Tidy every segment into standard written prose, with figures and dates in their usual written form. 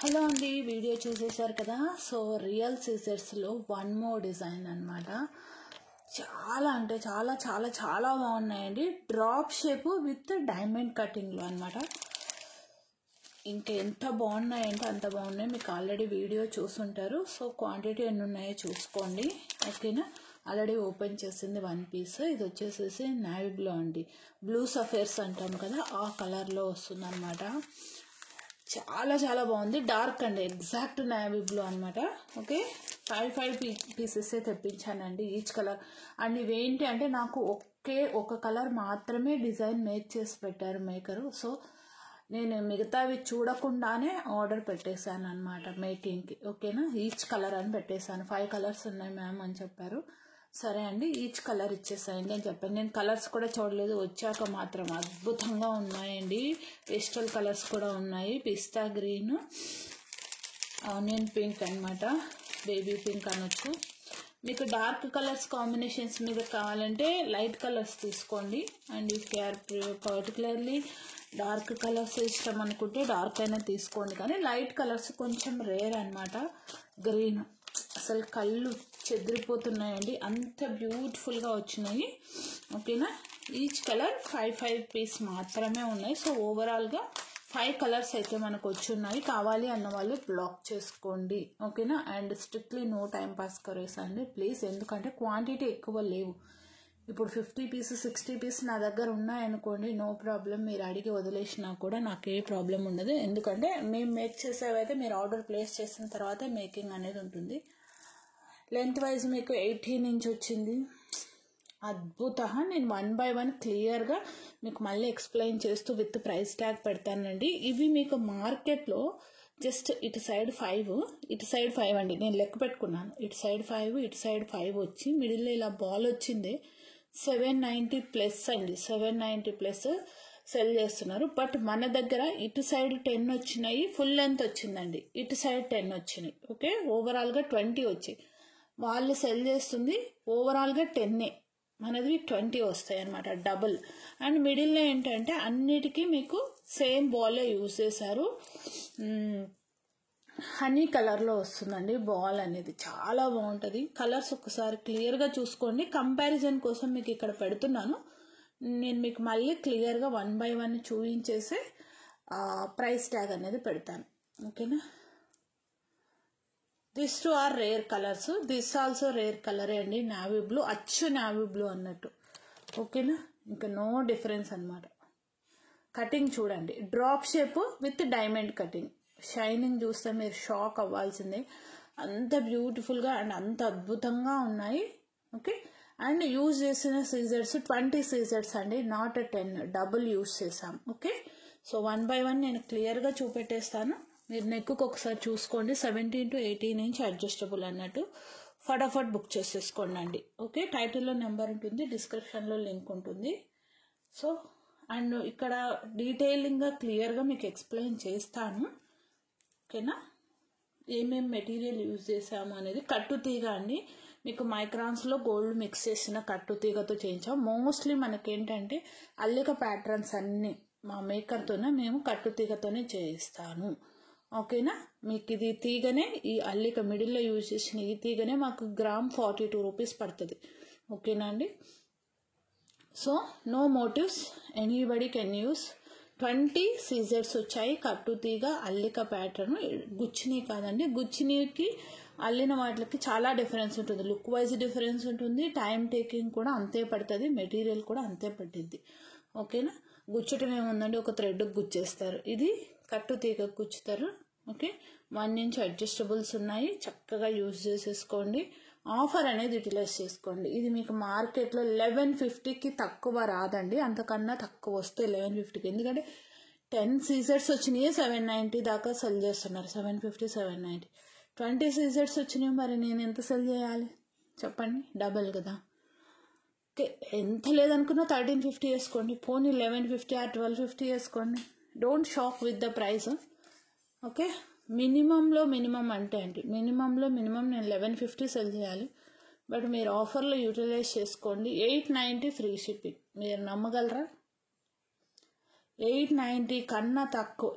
Hello అండి, video చూసేశారు కదా. సో రియల్ సీజర్స్లో వన్ మోర్ డిజైన్ అనమాట. చాలా అంటే చాలా చాలా చాలా బాగున్నాయండి. డ్రాప్ షేప్ విత్ డైమండ్ కటింగ్లో అనమాట. ఇంకా ఎంత బాగున్నాయంటే అంత బాగున్నాయి. మీకు ఆల్రెడీ వీడియో చూసుంటారు. సో క్వాంటిటీ ఎన్ని ఉన్నాయో చూసుకోండి, ఓకేనా. ఆల్రెడీ ఓపెన్ చేసింది వన్ పీస్. ఇది వచ్చేసేసి నేవీ బ్లూ అండి, బ్లూ సఫేర్స్ అంటాం కదా, ఆ కలర్లో వస్తుంది అనమాట. చాలా చాలా బాగుంది. డార్క్ అండి, ఎగ్జాక్ట్ నేవీ బ్లూ అనమాట. ఓకే, 5 పీసెస్ తెప్పించానండి ఈచ్ కలర్. అండ్ ఇవేంటి అంటే నాకు ఒక కలర్ మాత్రమే డిజైన్ మేక్ చేసి పెట్టారు మేకరు. సో నేను మిగతావి చూడకుండానే ఆర్డర్ పెట్టేశాను అనమాట మేకింగ్కి, ఓకేనా. ఈచ్ కలర్ అని పెట్టేశాను. 5 కలర్స్ ఉన్నాయి మ్యామ్ అని చెప్పారు. సరే అండి, ఈచ్ కలర్ ఇచ్చేసాయండి అని చెప్పాను. నేను కలర్స్ కూడా చూడలేదు, వచ్చాక మాత్రం అద్భుతంగా ఉన్నాయండి. పేస్టల్ కలర్స్ కూడా ఉన్నాయి. పిస్తా గ్రీన్, ఆనియన్ పింక్ అనమాట, బేబీ పింక్ అనొచ్చు. మీకు డార్క్ కలర్స్ కాంబినేషన్స్ మీద కావాలంటే లైట్ కలర్స్ తీసుకోండి. And if you are particularly dark colours ఇష్టం అనుకుంటే డార్క్ అయినా తీసుకోండి, కానీ లైట్ కలర్స్ కొంచెం రేర్ అనమాట. గ్రీన్ అసలు కళ్ళు చెదిరిపోతున్నాయండి, అంత బ్యూటిఫుల్గా వచ్చినాయి, ఓకేనా. ఈచ్ కలర్ 5 పీస్ మాత్రమే ఉన్నాయి. సో ఓవరాల్గా 5 కలర్స్ అయితే మనకు వచ్చి ఉన్నాయి. కావాలి అన్న వాళ్ళు బ్లాక్ చేసుకోండి, ఓకేనా. And strictly no time pass కరేస్ అండి ప్లీజ్, ఎందుకంటే క్వాంటిటీ ఎక్కువ లేవు. ఇప్పుడు 50 పీస్ 60 పీస్ నా దగ్గర ఉన్నాయనుకోండి, నో ప్రాబ్లం, మీరు అడిగి వదిలేసినా కూడా నాకు ఏ ప్రాబ్లం ఉండదు. ఎందుకంటే మేము మేక్ చేసేవైతే మీరు ఆర్డర్ ప్లేస్ చేసిన తర్వాత మేకింగ్ అనేది ఉంటుంది. లెంత్ వైజ్ మీకు 18 ఇంచ్ వచ్చింది, అద్భుత. నేను 1 బై 1 క్లియర్గా మీకు మళ్ళీ ఎక్స్ప్లెయిన్ చేస్తూ విత్ ప్రైస్ ట్యాగ్ పెడతానండి. ఇవి మీకు మార్కెట్లో జస్ట్ ఇటు సైడ్ 5 ఇటు సైడ్ 5 అండి, నేను లెక్క పెట్టుకున్నాను. ఇటు సైడ్ 5 ఇటు సైడ్ 5 వచ్చి మిడిల్లో ఇలా బాల్ వచ్చింది. 790 ప్లస్ అండి, 790 ప్లస్ సెల్ చేస్తున్నారు. బట్ మన దగ్గర ఇటు సైడ్ 10 వచ్చినాయి, ఫుల్ లెంత్ వచ్చిందండి. ఇటు సైడ్ 10 వచ్చినాయి, ఓకే. ఓవరాల్గా 20 వచ్చాయి. వాళ్ళు సెల్ చేస్తుంది ఓవరాల్గా 10, మనది 20 వస్తాయి అనమాట, డబుల్. అండ్ మిడిల్లో ఏంటంటే అన్నిటికీ మీకు సేమ్ బాల్ యూజ్ చేశారు. హనీ కలర్లో వస్తుందండి బాల్ అనేది, చాలా బాగుంటుంది. కలర్స్ ఒకసారి క్లియర్గా చూసుకోండి. కంపారిజన్ కోసం మీకు ఇక్కడ పెడుతున్నాను. నేను మీకు మళ్ళీ క్లియర్గా 1 బై 1 చూపించేసి ప్రైస్ ట్యాగ్ అనేది పెడతాను, ఓకేనా. This two are rare colours. This also rare కలరే అండి, నావీ బ్లూ, అచ్చు నావీ బ్లూ అన్నట్టు, ఓకేనా. ఇంకా నో డిఫరెన్స్ అనమాట. కటింగ్ చూడండి, drop shape with diamond cutting. Shining చూస్తే మీరు షాక్ అవ్వాల్సిందే, అంత బ్యూటిఫుల్గా అండ్ అంత అద్భుతంగా ఉన్నాయి, ఓకే. అండ్ యూజ్ చేసిన సీజర్స్ 20 సీజర్స్ అండి, నాట్ 10, డబుల్ యూజ్ చేసాం, ఓకే. సో 1 బై 1 నేను క్లియర్గా చూపెట్టేస్తాను. మీరు నెక్కు ఒకసారి చూసుకోండి. 17 to 18 ఇంచ్ అడ్జస్టబుల్ అన్నట్టు. ఫటాఫట్ బుక్ చేసేసుకోండి అండి, ఓకే. టైటిల్లో నెంబర్ ఉంటుంది, డిస్క్రిప్షన్లో లింక్ ఉంటుంది. సో అండ్ ఇక్కడ డీటెయిలింగ్గా క్లియర్గా మీకు ఎక్స్ప్లెయిన్ చేస్తాను, ఓకేనా. ఏమేమి మెటీరియల్ యూజ్ చేసాము అనేది. కట్టుతీగ అండి, మీకు మైక్రాన్స్లో గోల్డ్ మిక్స్ చేసిన కట్టుతీగతో చేయించాం. మోస్ట్లీ మనకేంటంటే అల్లిక ప్యాటర్న్స్ అన్నీ మా మేకర్తోనే మేము కట్టుతీగతోనే చేయిస్తాను, ఓకేనా. మీకు ఇది తీగనే, ఈ అల్లిక మిడిల్లో యూజ్ చేసిన ఈ తీగనే మాకు గ్రామ్ 42 రూపీస్ పడుతుంది, ఓకేనా అండి. So no motives, anybody can use. 20 సీజర్స్ వచ్చాయి. కట్టుతీగ అల్లిక ప్యాటర్న్, గుచ్చిని కాదండి. గుచ్చినికి అల్లిన వాటికి చాలా డిఫరెన్స్ ఉంటుంది, లుక్ వైజ్ డిఫరెన్స్ ఉంటుంది, టైం టేకింగ్ కూడా అంతే పడుతుంది, మెటీరియల్ కూడా అంతే పట్టిద్ది, ఓకేనా. గుచ్చటం ఏముందండి, ఒక థ్రెడ్ గుచ్చేస్తారు, ఇది కట్టుతీగ గుచ్చుతారు, ఓకే. 1 ఇంచ్ అడ్జస్టబుల్స్ ఉన్నాయి, చక్కగా యూజ్ చేసేసుకోండి. ఆఫర్ అనేది యూటిలైజ్ చేసుకోండి. ఇది మీకు మార్కెట్లో 1150కి తక్కువ రాదండి, అంతకన్నా తక్కువ వస్తే 1150కి. ఎందుకంటే 10 సీజర్స్ వచ్చినాయి 790 దాకా సెల్ చేస్తున్నారు, 750 790. 20 సీజర్స్ వచ్చినాయి, మరి నేను ఎంత సెల్ చేయాలి చెప్పండి, డబల్ కదా. ఓకే, ఎంత లేదనుకున్నా 1350 వేసుకోండి, పోనీ 1150 or 1250 వేసుకోండి. Don't shock with the price, okay. మినిమంలో మినిమం అంటే ఏంటి, మినిమంలో మినిమం నేను 1150 సెల్ చేయాలి, బట్ మీరు ఆఫర్లో యూటిలైజ్ చేసుకోండి. 890 ఫ్రీ షిప్పింగ్, మీరు నమ్మగలరా. 890 కన్నా తక్కువ,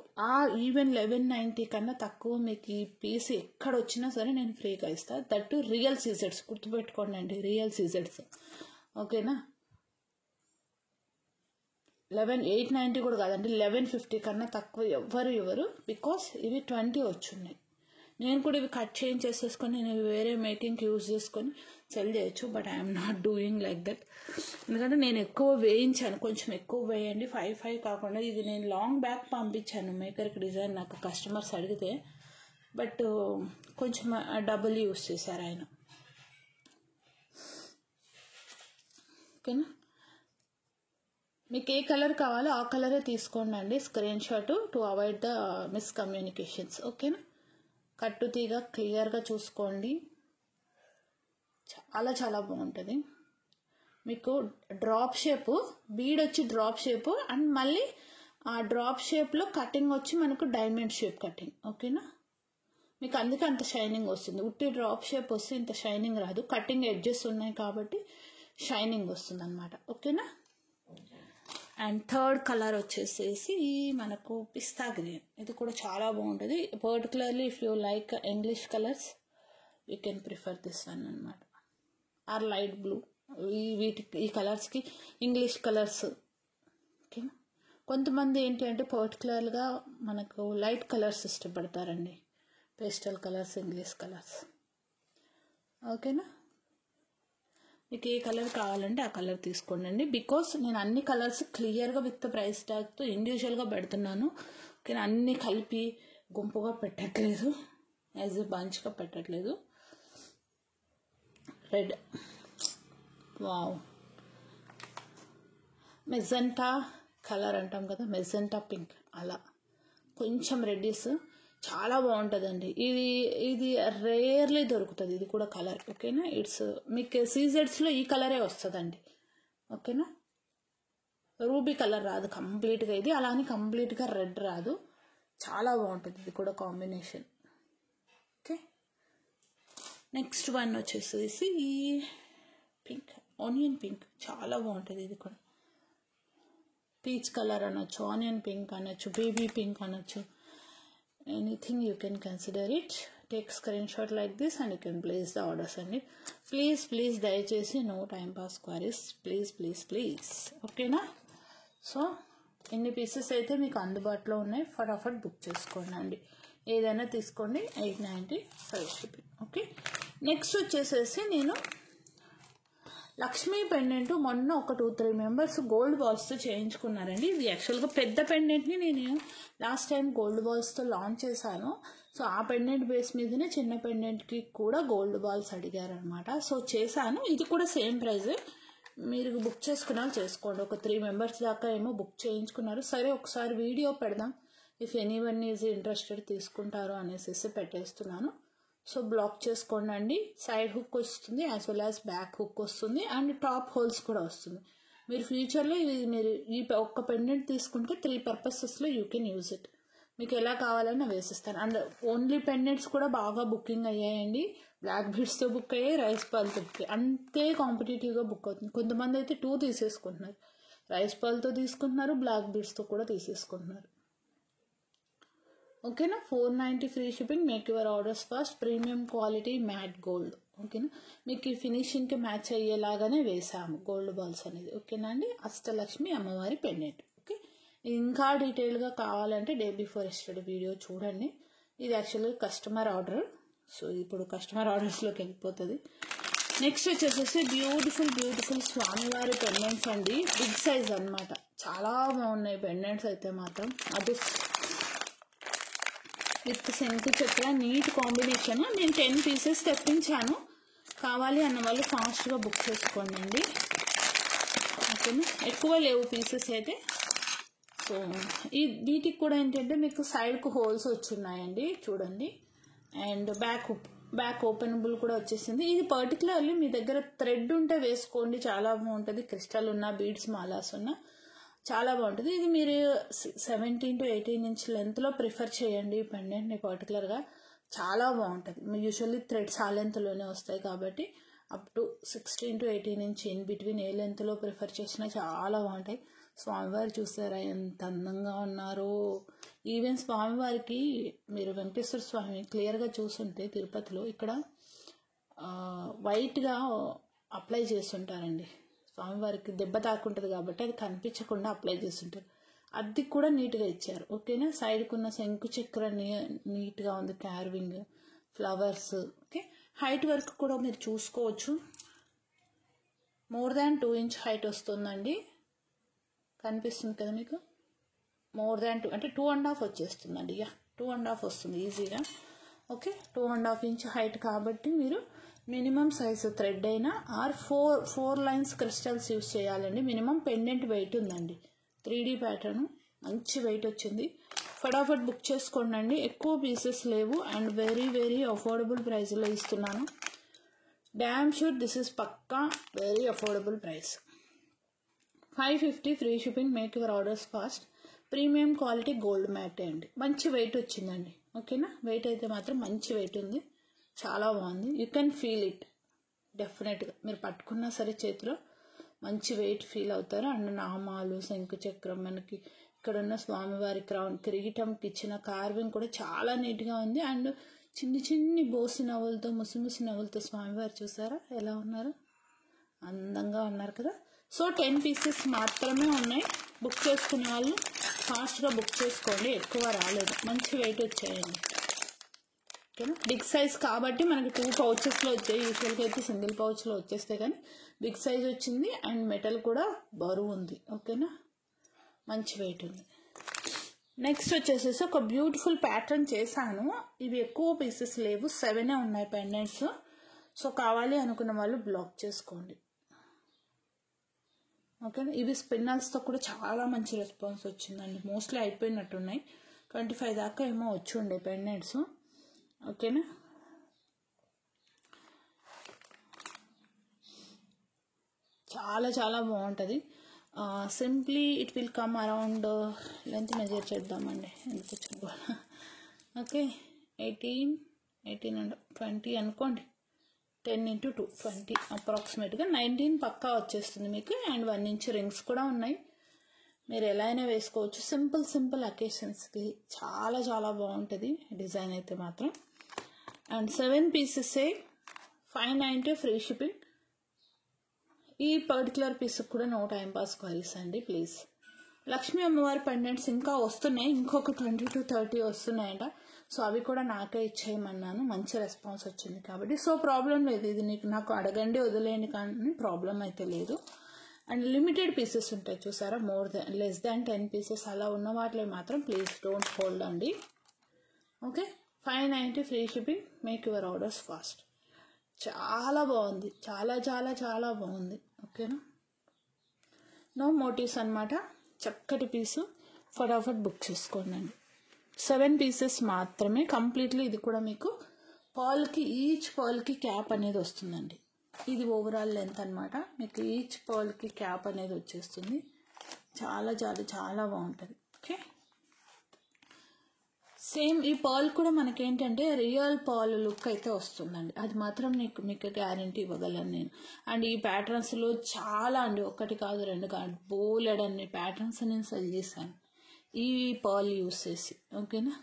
ఈవెన్ 1190 కన్నా తక్కువ మీకు ఈ పీస్ ఎక్కడ వచ్చినా సరే నేను ఫ్రీగా ఇస్తాను. దట్టు రియల్ సీజెడ్స్, గుర్తుపెట్టుకోండి అండి, రియల్ సీజెడ్స్. ఓకేనా, 890 కూడా కాదండి, 1150 కన్నా తక్కువ ఎవరు, బికాస్ ఇవి 20 వచ్చున్నాయి. నేను కూడా ఇవి కట్ చేసేసుకొని నేను వేరే మేకింగ్కి యూజ్ చేసుకొని సెల్ చేయొచ్చు. But I'm not doing like that. ఎందుకంటే నేను ఎక్కువ వేయించాను, కొంచెం ఎక్కువ వేయండి, 5 కాకుండా. ఇది నేను లాంగ్ బ్యాక్ పంపించాను మేకర్కి డిజైన్, నాకు కస్టమర్స్ అడిగితే. బట్ కొంచెం డబుల్ యూజ్ చేశారు ఆయన. ఓకేనా, మీకు ఏ కలర్ కావాలో ఆ కలరే తీసుకోండి అండి, screen shot to avoid the miscommunications. ఓకేనా, కట్టు తీగ క్లియర్గా చూసుకోండి, చాలా చాలా బాగుంటుంది. మీకు డ్రాప్ షేప్, బీడ్ వచ్చి డ్రాప్ షేప్, అండ్ మళ్ళీ ఆ డ్రాప్ షేప్లో కటింగ్ వచ్చి మనకు డైమండ్ షేప్ కటింగ్. ఓకేనా, మీకు అందుకే అంత షైనింగ్ వస్తుంది. ఉట్టి డ్రాప్ షేప్ వస్తే ఇంత షైనింగ్ రాదు, కటింగ్ ఎడ్జెస్ ఉన్నాయి కాబట్టి షైనింగ్ వస్తుంది అనమాట. ఓకేనా, అండ్ థర్డ్ కలర్ వచ్చేసేసి మనకు పిస్తా గ్రీన్. ఇది కూడా చాలా బాగుంటుంది. Particularly if you like English colours you can prefer this one అనమాట, ఆర్ లైట్ బ్లూ. ఈ కలర్స్కి ఇంగ్లీష్ కలర్స్. ఓకేనా, కొంతమంది ఏంటి అంటే పర్టికులర్గా మనకు లైట్ కలర్స్ ఇష్టపడతారండి, పేస్టల్ కలర్స్, ఇంగ్లీష్ కలర్స్. ఓకేనా, మీకు ఏ కలర్ కావాలంటే ఆ కలర్ తీసుకోండి. బికాస్ నేను అన్ని కలర్స్ క్లియర్గా విత్ ప్రైస్ ట్యాగ్తో ఇండివిజువల్గా పెడుతున్నాను. ఓకేనా, అన్నీ కలిపి గుంపుగా పెట్టట్లేదు, యాజ్ ఎ బంచ్గా పెట్టట్లేదు. రెడ్, వావ్, మెజెంటా కలర్ అంటాం కదా, మెజెంటా పింక్, అలా కొంచెం రెడ్డిస్, చాలా బాగుంటుందండి. ఇది రేర్లీ దొరుకుతుంది, ఇది కూడా కలర్. ఓకేనా, ఇట్స్ మీకు సీజెడ్స్లో ఈ కలరే వస్తుందండి. ఓకేనా, రూబీ కలర్ రాదు కంప్లీట్గా, ఇది అలానే కంప్లీట్గా రెడ్ రాదు, చాలా బాగుంటుంది ఇది కూడా కాంబినేషన్. ఓకే, నెక్స్ట్ వన్ వచ్చేసేసి ఈ పింక్, ఆనియన్ పింక్, చాలా బాగుంటుంది ఇది కూడా. పీచ్ కలర్ అనొచ్చు, ఆనియన్ పింక్ అనొచ్చు, బేబీ పింక్ అనొచ్చు, anything you can consider it. Take screenshot like this and you can place the orders and it. Please దయచేసి no time pass queries, please. ఓకేనా, so ఎన్ని పీసెస్ అయితే మీకు అందుబాటులో ఉన్నాయి ఫటాఫట్ బుక్ చేసుకోండి అండి, ఏదైనా తీసుకోండి. 890 ఫ్రీ షిప్పింగ్. ఓకే, నెక్స్ట్ వచ్చేసేసి నేను లక్ష్మీ పెండెంట్ మొన్న ఒక 2-3 మెంబర్స్ గోల్డ్ బాల్స్తో చేయించుకున్నారండి. ఇది యాక్చువల్గా పెద్ద పెండెంట్ని నేను లాస్ట్ టైం గోల్డ్ బాల్స్తో లాంచ్ చేశాను. సో ఆ పెండెంట్ బేస్ మీదనే చిన్న పెండెంట్కి కూడా గోల్డ్ బాల్స్ అడిగారనమాట. సో చేశాను, ఇది కూడా సేమ్ ప్రైజ్. మీరు బుక్ చేసుకున్నా చేసుకోండి. ఒక 3 మెంబర్స్ దాకా ఏమో బుక్ చేయించుకున్నారు. సరే ఒకసారి వీడియో పెడదాం, ఇఫ్ ఎనీవన్ ఈజ్ ఇంట్రెస్టెడ్ తీసుకుంటారు అనేసి పెట్టేస్తున్నాను. సో బ్లాక్ చేసుకోండి అండి. సైడ్ హుక్ వస్తుంది, as well as back hook వస్తుంది, అండ్ టాప్ హోల్స్ కూడా వస్తుంది. మీరు ఫ్యూచర్లో మీరు ఈ ఒక్క పెండెంట్ తీసుకుంటే 3 పర్పసెస్లో యూ కెన్ యూజ్ ఇట్. మీకు ఎలా కావాలని వేసిస్తాను. అండ్ ఓన్లీ పెండెంట్స్ కూడా బాగా బుకింగ్ అయ్యాయండి. బ్లాక్ బీడ్స్తో బుక్ అయ్యాయి, రైస్ పాల్తో బుక్ అయ్యాయి, అంతే కాంపిటేటివ్గా బుక్ అవుతుంది. కొంతమంది అయితే 2 తీసేసుకుంటున్నారు, రైస్ పాల్తో తీసుకుంటున్నారు, బ్లాక్ బీడ్స్తో కూడా తీసేసుకుంటున్నారు. ఓకేనా, 490 free shipping. Make your orders first. Premium quality matte gold. ఓకేనా, మీకు ఈ ఫినిషింగ్కి మ్యాచ్ అయ్యేలాగానే వేసాము గోల్డ్ బాల్స్ అనేది. ఓకేనా అండి, అష్టలక్ష్మి అమ్మవారి పెండెంట్. ఓకే, ఇంకా డీటెయిల్గా కావాలంటే డే బిఫోర్ ఎస్టర్డే వీడియో చూడండి. ఇది యాక్చువల్గా కస్టమర్ ఆర్డర్, సో ఇప్పుడు కస్టమర్ ఆర్డర్స్లోకి వెళ్ళిపోతుంది. నెక్స్ట్ వచ్చేసేసి బ్యూటిఫుల్ స్వామివారి పెండెంట్స్ అండి, బిగ్ సైజ్ అనమాట. చాలా బాగున్నాయి పెండెంట్స్ అయితే మాత్రం. అది విత్ శంకు చక్ర నీట్ కాంబినేషన్. నేను 10 పీసెస్ తెప్పించాను, కావాలి అన్న వాళ్ళు ఫాస్ట్గా బుక్ చేసుకోండి అండి. ఓకేనా, ఎక్కువ లేవు పీసెస్ అయితే. సో వీటికి కూడా ఏంటంటే మీకు సైడ్కు హోల్స్ వచ్చున్నాయండి చూడండి, అండ్ బ్యాక్ ఓపెనబుల్ కూడా వచ్చేసింది. ఇది పర్టికులర్లీ మీ దగ్గర థ్రెడ్ ఉంటే వేసుకోండి, చాలా బాగుంటుంది. క్రిస్టల్ ఉన్న, బీడ్స్ మాలాస్ ఉన్న, చాలా బాగుంటుంది. ఇది మీరు 17 to 18 ఇంచ్ లెంత్లో ప్రిఫర్ చేయండి ఈ పెండెంట్ని పర్టికులర్గా, చాలా బాగుంటుంది. యూజువల్లీ థ్రెడ్స్ ఆ లెంత్లోనే వస్తాయి కాబట్టి up to 16 to 18 inch in between ఏ లెంత్లో ప్రిఫర్ చేసినా చాలా బాగుంటాయి. స్వామివారు చూసారా ఎంత అందంగా ఉన్నారో. ఈవెన్ స్వామివారికి మీరు వెంకటేశ్వర స్వామి క్లియర్గా చూస్తుంటే తిరుపతిలో ఇక్కడ వైట్గా అప్లై చేస్తుంటారండి. స్వామివారికి దెబ్బ తాకుంటుంది కాబట్టి అది కనిపించకుండా అప్లై చేస్తుంటారు. అది కూడా నీట్గా ఇచ్చారు. ఓకేనా. సైడ్కి ఉన్న శంకు చక్ర నీట్గా ఉంది, క్యార్వింగ్, ఫ్లవర్స్. ఓకే. హైట్ వరకు కూడా మీరు చూసుకోవచ్చు. మోర్ దాన్ 2 ఇంచ్ హైట్ వస్తుందండి. కనిపిస్తుంది కదా మీకు. మోర్ దాన్ 2 అంటే 2.5 వచ్చేస్తుందండి. 2.5 వస్తుంది ఈజీగా. ఓకే. 2.5 ఇంచ్ హైట్ కాబట్టి మీరు మినిమం సైజు థ్రెడ్ అయినా ఆర్ 4 లైన్స్ క్రిస్టల్స్ యూస్ చేయాలండి. మినిమం పెండెంట్ వెయిట్ ఉందండి. 3D ప్యాటర్న్ మంచి వెయిట్ వచ్చింది. ఫటాఫట్ బుక్ చేసుకోండి. ఎక్కువ పీసెస్ లేవు అండ్ వెరీ వెరీ అఫోర్డబుల్ ప్రైస్లో ఇస్తున్నాను. డ్యామ్ షూర్ దిస్ ఇస్ పక్కా very affordable price. 550 free shipping. Make your orders fast. Premium quality gold matte అండి. మంచి వెయిట్ వచ్చిందండి. ఓకేనా. వెయిట్ అయితే మాత్రం మంచి వెయిట్ ఉంది. చాలా బాగుంది. యూ కెన్ ఫీల్ ఇట్ డెఫినెట్గా. మీరు పట్టుకున్నా సరే చేతిలో మంచి వెయిట్ ఫీల్ అవుతారు. అండ్ నామాలు, శంకు చక్రం, మనకి ఇక్కడ ఉన్న స్వామివారి క్రౌన్, కిరీటంకి ఇచ్చిన కార్వింగ్ కూడా చాలా నీట్గా ఉంది. అండ్ చిన్ని చిన్ని బోసి నవ్వులతో, ముసిముసి నవ్వులతో స్వామివారు చూసారా ఎలా ఉన్నారు, అందంగా ఉన్నారు కదా. సో 10 పీసెస్ మాత్రమే ఉన్నాయి. బుక్ చేసుకునే వాళ్ళు ఫాస్ట్గా బుక్ చేసుకోండి. ఎక్కువ రాలేదు. మంచి వెయిట్ వచ్చాయండి. ఓకేనా. బిగ్ సైజ్ కాబట్టి మనకి 2 పౌచెస్లో వచ్చాయి. యూజువల్గా అయితే సింగిల్ పౌచ్లో వచ్చేస్తే కానీ బిగ్ సైజ్ వచ్చింది. అండ్ మెటల్ కూడా బరువు ఉంది. ఓకేనా. మంచి వెయిట్ ఉంది. నెక్స్ట్ వచ్చేసేసి ఒక బ్యూటిఫుల్ ప్యాటర్న్ చేశాను. ఇవి ఎక్కువ పీసెస్ లేవు, 7 ఉన్నాయి పెండెంట్స్. సో కావాలి అనుకున్న వాళ్ళు బ్లాక్ చేసుకోండి. ఓకేనా. ఇవి స్పిన్నల్స్తో కూడా చాలా మంచి రెస్పాన్స్ వచ్చిందండి. మోస్ట్లీ అయిపోయినట్టున్నాయి. 25 దాకా ఏమో వచ్చి ఉండే పెండెంట్స్. ఓకేనా. చాలా చాలా బాగుంటుంది. Simply it will come around, length measure చేద్దామండి ఎందుకు చెప్పాలి. ఓకే. 18 అండ్ 20 అనుకోండి. 10 × 2 20 అప్రాక్సిమేట్గా 19 పక్కా వచ్చేస్తుంది మీకు. అండ్ 1 ఇంచ్ రింగ్స్ కూడా ఉన్నాయి. మీరు ఎలా అయినా వేసుకోవచ్చు. సింపుల్ అకేషన్స్కి చాలా చాలా బాగుంటుంది డిజైన్ అయితే మాత్రం. And 7 పీసెసే 590 free shipping. ఈ పర్టికులర్ పీస్కి కూడా నో టైం పాస్ క్వరీస్ అండి ప్లీజ్. లక్ష్మీ అమ్మవారి పెండెంట్స్ ఇంకా వస్తున్నాయి. ఇంకొక 20 to 30 వస్తున్నాయంట. సో అవి కూడా నాకే ఇచ్చేయమన్నాను. మంచి రెస్పాన్స్ వచ్చింది కాబట్టి సో ప్రాబ్లం లేదు. ఇది నాకు అడగండి వదిలేయండి కానీ ప్రాబ్లం అయితే లేదు. అండ్ లిమిటెడ్ పీసెస్ ఉంటాయి చూసారా. లెస్ దాన్ 10 పీసెస్ అలా ఉన్న వాటిలో మాత్రం ప్లీజ్ డోంట్ హోల్డ్ అండి. Okay. 590 free shipping. Make your orders fast. చాలా బాగుంది. చాలా చాలా చాలా బాగుంది. ఓకేనా. నో మోటివ్స్ అనమాట. చక్కటి పీసు. ఫటాఫట్ బుక్ చేసుకోండి. 7 పీసెస్ మాత్రమే. కంప్లీట్లీ ఇది కూడా మీకు పర్ల్కి, ఈచ్ పర్ల్కి క్యాప్ అనేది వస్తుందండి. ఇది ఓవరాల్ లెంత్ అనమాట. మీకు ఈచ్ పర్ల్కి క్యాప్ అనేది వచ్చేస్తుంది. చాలా చాలా చాలా బాగుంటుంది. ఓకే. సేమ్ ఈ పర్ల్ కూడా మనకేంటంటే రియల్ పర్ల్ లుక్ అయితే వస్తుందండి. అది మాత్రం మీకు గ్యారంటీ ఇవ్వగలను నేను. అండ్ ఈ ప్యాటర్న్స్లో చాలా అండి, ఒకటి కాదు 2 కాదు, బోలెడన్ని ప్యాటర్న్స్ నేను సెల్ చేశాను ఈ పర్ల్ యూస్ చేసి. ఓకేనా.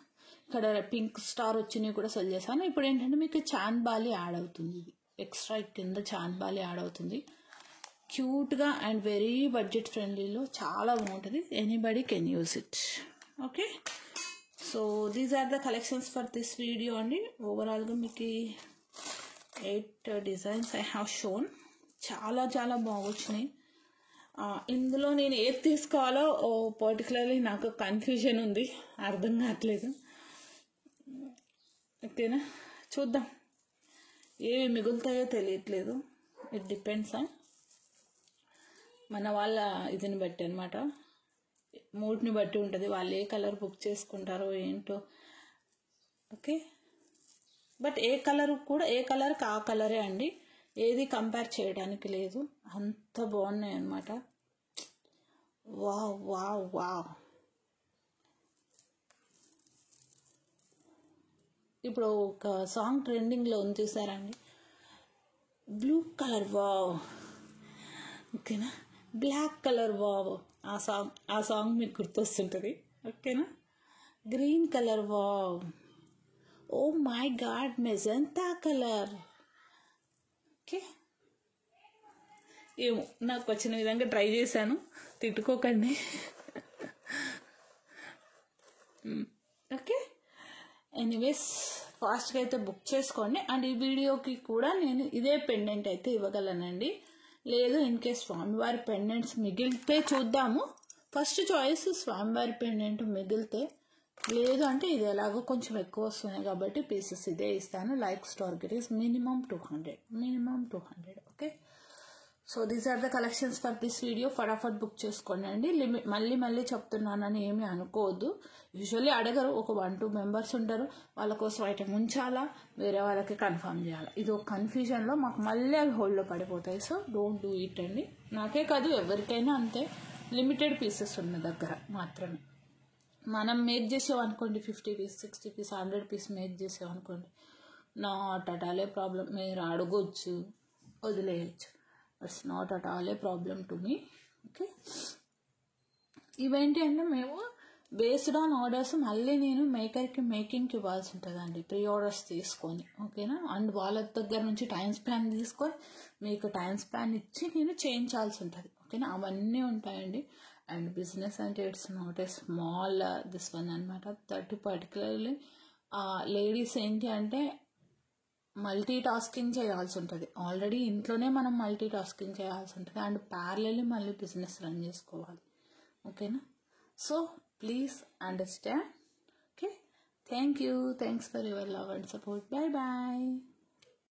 ఇక్కడ పింక్ స్టార్ వచ్చినవి కూడా సెల్ చేశాను. ఇప్పుడు ఏంటంటే మీకు చాంద్ బాలి యాడ్ అవుతుంది. ఇది ఎక్స్ట్రా కింద చాంద్ బాలి యాడ్ అవుతుంది. క్యూట్గా అండ్ వెరీ బడ్జెట్ ఫ్రెండ్లీలో చాలా బాగుంటుంది. Anybody can use it. Okay. So these are the collections for this video అండి. ఓవరాల్గా మీకు 8 డిజైన్స్ ఐ హ్యావ్ షోన్. చాలా చాలా బాగొచ్చినాయి. ఇందులో నేను ఏది తీసుకోవాలో పర్టికులర్లీ నాకు కన్ఫ్యూజన్ ఉంది, అర్థం కావట్లేదు. ఓకేనా. చూద్దాం ఏవి మిగులుతాయో తెలియట్లేదు. ఇట్ డిపెండ్స్ ఆన్ మన వాళ్ళ ఇదిని బట్టి అనమాట, మూడ్ని బట్టి ఉంటుంది. వాళ్ళు ఏ కలర్ బుక్ చేసుకుంటారో ఏంటో. ఓకే. బట్ ఏ కలర్కి ఆ కలరే అండి. ఏది కంపేర్ చేయడానికి లేదు. అంత బాగున్నాయి అన్నమాట. Wow wow wow. ఇప్పుడు ఒక సాంగ్ ట్రెండింగ్లో ఉంది చూసారండి, బ్లూ కలర్ వావ్. ఓకేనా. Black colour wow. ఆ సాంగ్ మీకు గుర్తొస్తుంటుంది. ఓకేనా? Green colour, wow, oh my god, magenta colour. Okay, ఏమో నాకు వచ్చిన విధంగా ట్రై చేశాను, తిట్టుకోకండి. ఓకే, ఎనీవేస్ ఫాస్ట్గా అయితే బుక్ చేసుకోండి. అండ్ ఈ వీడియోకి కూడా నేను ఇదే పెండెంట్ అయితే ఇవ్వగలనండి. లేదు ఇన్ కేస్ స్వామివారి పెండెంట్స్ మిగిలితే చూద్దాము. ఫస్ట్ చాయిస్ స్వామివారి పెండెంట్ మిగిలితే, లేదు అంటే ఇది ఎలాగో కొంచెం ఎక్కువ వస్తున్నాయి కాబట్టి పీసెస్ ఇదే ఇస్తాను. Like target is minimum 200. Okay, so these are the collections for this video. ఫటాఫట్ బుక్ చేసుకోండి అండి. మళ్ళీ చెప్తున్నానని ఏమీ అనుకోవద్దు. యూజువల్లీ అడగరు, ఒక 1-2 మెంబర్స్ ఉంటారు, వాళ్ళ కోసం ఐటమ్ ఉంచాలా, వేరే వాళ్ళకి కన్ఫర్మ్ చేయాలి. ఇది ఒక కన్ఫ్యూజన్లో మాకు మళ్ళీ అవి హోల్డ్లో పడిపోతాయి. సో డోంట్ డూ ఇట్ అండి. నాకే కాదు ఎవరికైనా అంతే. లిమిటెడ్ పీసెస్ ఉన్న దగ్గర మాత్రమే. మనం మేక్ చేసామనుకోండి 50 పీస్, 60 పీస్, 100 పీస్ మేక్ చేసామనుకోండి, not at all a problem. మీరు అడగొచ్చు, వదిలేయచ్చు. It's not at all a problem to me. Okay, ఇవేంటి అంటే మేము బేస్డ్ ఆన్ ఆర్డర్స్ మళ్ళీ నేను మేకింగ్కి ఇవ్వాల్సి ఉంటుందండి, ప్రీ ఆర్డర్స్ తీసుకొని. ఓకేనా? అండ్ వాళ్ళ దగ్గర నుంచి టైం స్పాన్ తీసుకొని మీకు టైం స్పాన్ ఇచ్చి నేను చేయించాల్సి ఉంటుంది. ఓకేనా? అవన్నీ ఉంటాయండి. అండ్ బిజినెస్ అంటే it's not a small this one అనమాట. పర్టికులర్లీ లేడీస్ ఏంటి అంటే మల్టీ టాస్కింగ్ చేయాల్సి ఉంటుంది. ఆల్రెడీ ఇంట్లోనే మనం మల్టీ టాస్కింగ్ చేయాల్సి ఉంటుంది. అండ్ ప్యారలల్లీ మళ్ళీ బిజినెస్ రన్ చేసుకోవాలి. ఓకేనా? So please understand. Okay, thanks for your love and support. Bye bye.